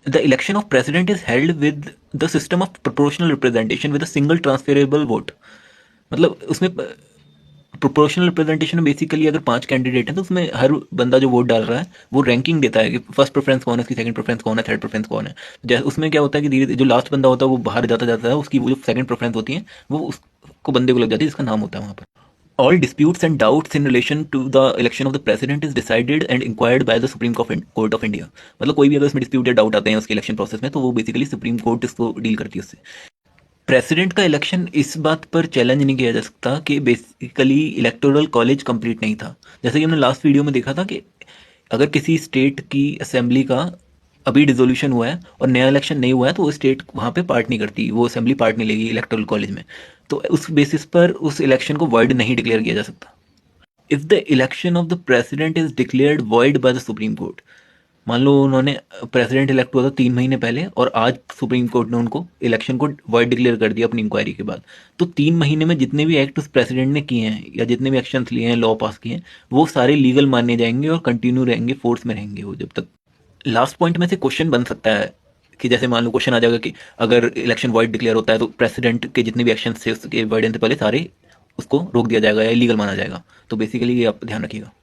The election of president is held with the system of proportional representation with a single transferable vote. मतलब उसमें proportional representation में basically अगर 5 candidate हैं तो उसमें हर बंदा जो वोट डाल रहा है वो रैंकिंग देता है कि फर्स्ट प्रेफरेंस कौन है, उसकी सेकंड प्रेफरेंस कौन है, थर्ड प्रेफरेंस कौन है। जैसे उसमें क्या होता है कि धीरे धीरे जो लास्ट बंदा होता है वो बाहर जाता जाता है, उसकी वो जो सेकंड प्रेफरेंस होती है वो उसको बंदे को लग जाती है जिसका नाम होता है वहाँ पर। All disputes and doubts in relation to the election of the president is decided and inquired by the Supreme Court of India। मतलब कोई भी अगर इसमें डिस्प्यूट या डाउट आते हैं उसके इलेक्शन प्रोसेस में तो वो बेसिकली सुप्रीम कोर्ट इसको डील करती है उससे। प्रेसिडेंट का इलेक्शन इस बात पर चैलेंज नहीं किया जा सकता कि बेसिकली इलेक्टोरल कॉलेज कंप्लीट नहीं था। जैसे कि हमने लास्ट वीडियो में देखा था कि अगर किसी स्टेट की असेंबली का अभी डिसोल्यूशन हुआ है और नया इलेक्शन नहीं हुआ है तो वो स्टेट वहाँ पे पार्ट नहीं करती, वो असेंबली पार्ट नहीं लेगी इलेक्टोरल कॉलेज में। तो उस बेसिस पर उस इलेक्शन को वॉइड नहीं डिक्लेयर किया जा सकता। If the election of the president is declared void by the supreme court, मान लो उन्होंने प्रेसिडेंट इलेक्ट हुआ था 3 महीने पहले और आज सुप्रीम कोर्ट ने उनको इलेक्शन को वॉइड डिक्लेयर कर दिया अपनी इंक्वायरी के बाद, तो 3 महीने में जितने भी एक्ट उस प्रेसिडेंट ने किए हैं या जितने भी एक्शन लिए हैं, लॉ पास किए हैं, वो सारे लीगल माने जाएंगे और कंटिन्यू रहेंगे, फोर्स में रहेंगे वो जब तक। लास्ट पॉइंट में से क्वेश्चन बन सकता है कि जैसे मान लो क्वेश्चन आ जाएगा कि अगर इलेक्शन वॉइड डिक्लेयर होता है तो प्रेसिडेंट के जितने भी एक्शन थे उसके वॉइड से पहले सारे उसको रोक दिया जाएगा या इलीगल माना जाएगा। तो बेसिकली ये आप ध्यान रखिएगा।